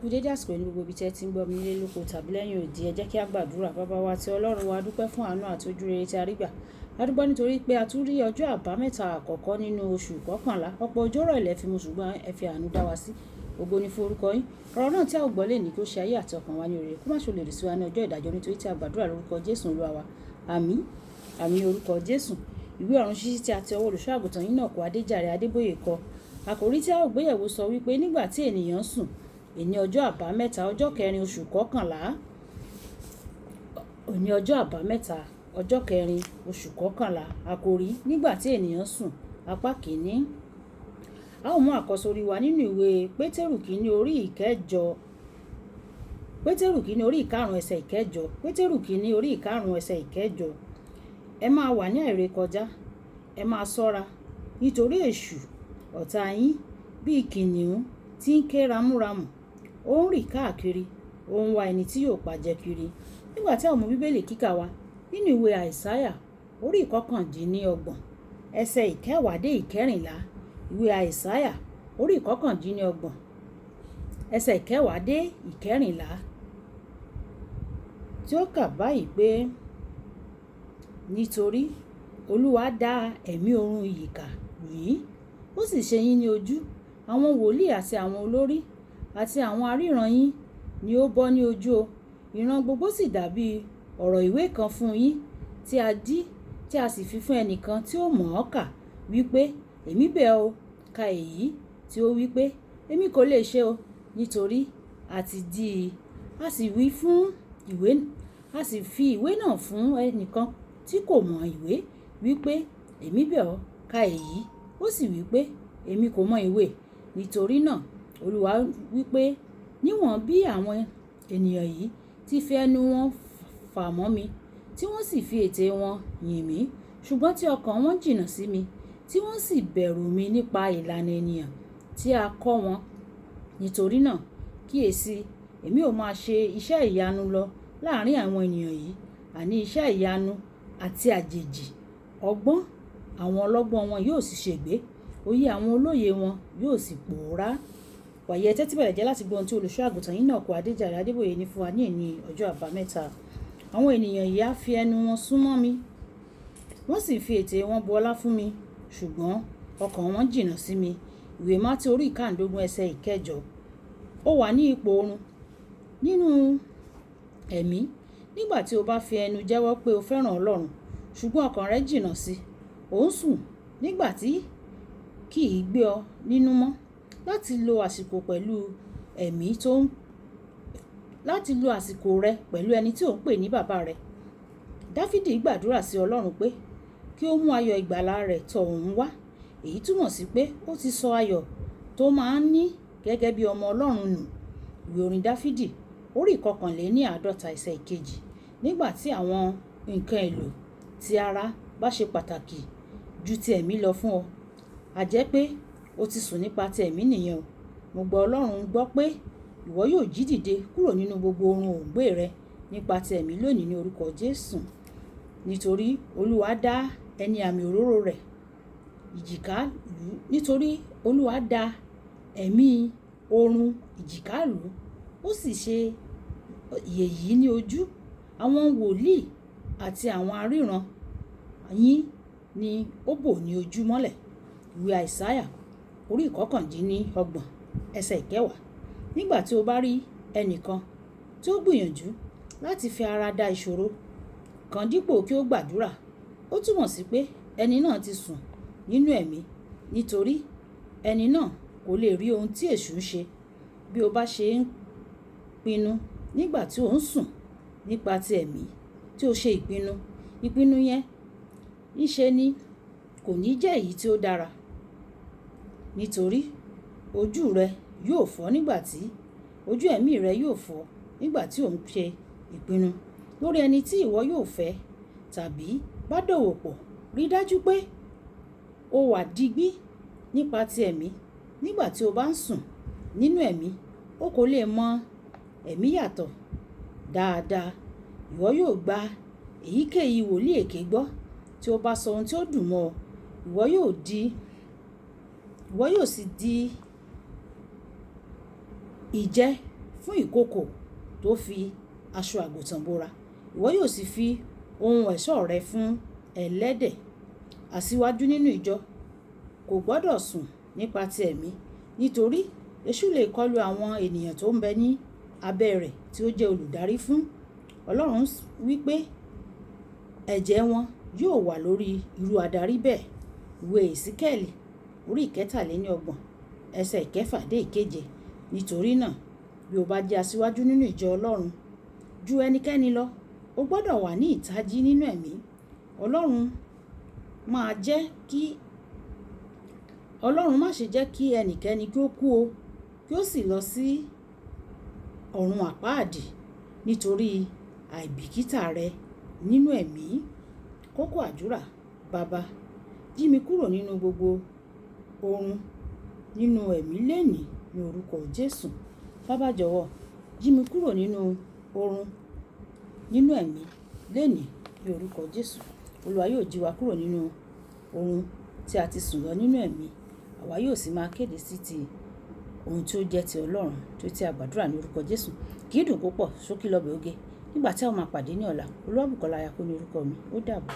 kú dédé àsìkò ní gbogbo ibi tí ẹ ti ń gbọ́ mi nílé lóko tàbí lẹ́yìn òdì. Ẹ jẹ́ kí a gbàdúrà. Bàbá wa tí Ọlọ́run wa, dúpẹ́ fún àánú àti ojú rere tí a rí gbà. A dúpẹ́ nítorí pé a tún rí ọjọ́ àbámẹ́ta àkọ́kọ́ nínú oṣù kọkànlá. Ọ̀pọ̀ ọjọ́ rọ̀ ilẹ̀ fi mu, ṣùgbọ́n ẹ fi àánú dá wa sí. Ògo ni fún orúkọ yín. Ọ̀rọ̀ náà tí a ò gbọ́ lè ní kí ó ṣe ayé àti ọkàn wa ní òrèrè, kó má ṣe lòdì sí wa ní ọjọ́ ìdájọ́, nítorí tí a gbàdúrà lórúkọ Jésù Olúwa wa. Àmín. Àmín orúkọ Jésù. Ìwé ọ̀run ṣíṣí tí a ti ọwọ́ olùṣọ́ àgùntàn Enoch Adeboye kọ. Àkòrí tí a ò gbéyẹ̀wò sọ wípé nígbà tí ènìyàn sùn, èní ọjọ́ àbámẹ́ta ọjọ́ kẹrin oṣù kọkànlá. Òní ọjọ́ àbámẹ́ta ọjọ́ kẹrin oṣù kọkànlá. Àkòrí nígbà tí ènìyàn sùn, apá kìíní. A ó mú àkọ́sórí wa nínú ìwé Pétérù kìíní orí ìkẹjọ. Pétérù kìíní orí ìkarùn ẹsẹ̀ ìkẹjọ. Pétérù kìíní orí ìkarùn ẹsẹ̀ ìkẹjọ. Ẹ máa wà ní àìrékọjá, ẹ máa ṣọ́ra, nítorí èṣù ọ̀tá yín bíi kìnìún tí ń ké ramúramù, ó ń rìn káàkiri, ó ń wá ẹni tí yóò pàjẹ kiri. Nígbà tí a mú bíbélì kíkà wa nínú ìwé Àìsáyà orí ìkọkàndínlọ́gbọ̀n ẹsẹ̀ ìkẹwàá dé ìkẹrìnlá. Ìwé Àìsáyà orí ìkọkàndínlọ́gbọ̀n ẹsẹ̀ ìkẹwàá dé ìkẹrìnlá, tí ó kà báyìí pé nítorí Olúwa dá ẹ̀mí oorun ìyíká yìí, ó sì ṣe yín ní ojú. Àwọn wòlíì àti àwọn olórí àti àwọn aríran yín ni ó bọ́ ní ojú o. Ìran gbogbo sì dàbí ọ̀rọ̀ ìwé kan fún yín tí a dí, tí a sì fi fún ẹnìkan tí ó mọ̀ ọ́ kà, wípé èmi bẹ̀ ọ́ ka èyí, tí ó wípé èmi kò lè ṣe o, nítorí a ti dí i. A sì fi ìwé náà fún ẹnìkan tí kò mọ ìwé, wípé èmi bẹ̀ ọ́ ka èyí, ó sì wípé èmi kò mọ ìwé. Nítorí náà Olúwa wípé níwọ̀n bí àwọn ènìyàn yìí ti fi ẹnu wọn fà mọ́ mi, tí wọ́n sì fi ètè wọn yìn mí, ṣùgbọ́n tí ọkàn wọn jìnnà sí mi, tí wọ́n sì bẹ̀rù mi nípa ìlànà ènìyàn tí a kọ́ wọn. Nítorí náà kíyèsí, èmi ò máa ṣe iṣẹ́ ìyanu lọ láàárín àwọn ènìyàn yìí, àní iṣẹ́ ìyanu àti àjèjì. Ọgbọ́n àwọn ọlọ́gbọ́n wọn yóò sì ṣègbé, òye àwọn olóye wọn yóò sì pòórá. Wàyí ẹ tẹ́tí bẹ̀rẹ̀ jẹ́ láti gbọ́ ohun tí olùṣọ́ àgùntàn Enoch Adeboye ní fún wa ní èní ọjọ́ àbámẹ́ta. Àwọn ènìyàn yìí á fi ẹnu wọn súnmọ́ mi, wọ́n sì fi ètè wọn bu ọlá fún mi, ṣùgbọ́n ọkàn wọn jìnnà sí mi. Ìwé Mátì orí ìkàndógún ẹsẹ̀ ìkẹjọ. Ó wà ní ipò oorun nínú ẹ̀mí nígbà tí o bá fi ẹnu jẹ́wọ́ pé o fẹ́ràn Ọlọ́run, ṣùgbọ́n ọkàn rẹ jìnnà sí i. Ò ń sùn nígbà tí kì í gbé ọ nínú mọ́ láti lo àsìkò rẹ pẹ̀lú ẹni tí ò ń pè ní bàbá rẹ. Dáfídì gbàdúrà sí Ọlọ́run pé kí ó mú ayọ̀ ìgbàlà rẹ̀ tọ̀ òun wá. Èyí túmọ̀ sí pé ó ti sọ ayọ̀ tó máa ń ní gẹ́gẹ́ bí ọmọ Ọlọ́run nù. Ìwé orin Dáfídì orí ìkọkànléníàádọ́ta ẹsẹ̀ ìkejì. Nígbà tí àwọn nǹkan èlò ti ara bá ṣe pàtàkì ju ti ẹ̀mí lọ fún ọ, a jẹ́ pé o ti sùn nípa ti ẹ̀mí nìyẹn o. Mo gbọ́ Ọlọ́run gbọ́ pé ìwọ yóò jí dìde kúrò nínú gbogbo oorun òǹgbẹ rẹ nípa ti ẹ̀mí lónìí ní orúkọ Jésù. Nítorí Olúwa dá ẹni àmì òróró rẹ̀ ìjìká lù. Nítorí Olúwa dá ẹ̀mí oorun ìjìká lù, ó sì ṣe èyí ní ojú. Àwọn wòlíì àti àwọn aríran yín ni ó bò ní ojú mọ́lẹ̀. Ìwé Àìsáyà orí ìkọkàndínlọ́gbọ̀n ẹsẹ̀ ìkẹwàá. Nígbà tí o bá rí ẹnìkan tí ó gbìyànjú láti fi ara da ìṣòro kan dípò kí ó gbàdúrà, ó túmọ̀ sí pé ẹni náà ti sùn nínú ẹ̀mí, nítorí ẹni náà kò lè rí ohun tí èṣù ń ṣe. Bí o bá ṣe ń pinnu nígbà tí o ń sùn nípa ti ẹ̀mí, tí o ṣe ìpinnu yẹn ńṣe ni kò ní jẹ́ èyí tí ó dára, nítorí ojú rẹ yóò fọ́ ojú ẹ̀mí rẹ yóò fọ́ nígbà tí ò ń ṣe ìpinnu lórí ẹni tí ìwọ yóò fẹ́ tàbí bá dòwò pọ̀. Rí dájú pé o wà digbí nípa ti ẹ̀mí. Nígbà tí o bá ń sùn nínú ẹ̀mí, o kò lè mọ ẹ̀mí yàtọ̀ dáadáa. Ìwọ yóò gba èyíkéyìí wòlíì èké gbọ́ tí ó bá sọ ohun tí ó dùn mọ́ ọ. Ìwọ yóò sì di ìjẹ fún ìkookò tó fi aṣọ àgùntàn bora. Ìwọ yóò sì fi ohun ẹ̀ṣọ́ rẹ fún ẹlẹ́dẹ̀. Aṣíwájú nínú ìjọ kò gbọdọ̀ sùn nípa ti ẹ̀mí, nítorí èṣù lè kọlu àwọn ènìyàn tó ń bẹ ní abẹ́ rẹ̀ tí ó jẹ́ olùdarí fún. Ọlọ́run wí pé ẹ̀jẹ̀ wọn yóò wà lórí irú adarí bẹ́ẹ̀. Ìwé Èsíkẹ́ẹ̀lì orí 33 ẹsẹ̀ 6 dé 7. Nítorí náà, bí o bá jẹ́ aṣíwájú nínú ìjọ Ọlọ́run ju ẹnikẹ́ni lọ, o gbọdọ̀ wà ní ìtají nínú ẹ̀mí. Ọlọ́run má ṣe jẹ́ kí ẹnikẹ́ni kí ó kú o, kí ó sì lọ sí ọ̀run àpáàdì nítorí àìbìkítà rẹ nínú ẹ̀mí. Kókó àdúrà: Baba, jí mi kúrò nínú gbogbo oorun nínú ẹ̀mí lénìí ní orúkọ Jésù. Baba, jọ̀wọ́ jí mi kúrò nínú oorun nínú ẹ̀mí lénìí ní orúkọ Jésù. Olúwa yóò jí wa kúrò nínú oorun tí a ti sùn lọ nínú ẹ̀mí. Àwa yóò sì máa kéde sí ti ohun tí ó jẹ́ ti Ọlọ́run tí a gbàdúrà ní orúkọ Jésù. Kì í dùn púpọ̀, ṣókí lọ́bẹ̀ oge. Nígbà tí a máa pàdé ní ọ̀la, Olúwabùkọ́lá Ayako ní orúkọ mi. Ó dàbọ̀.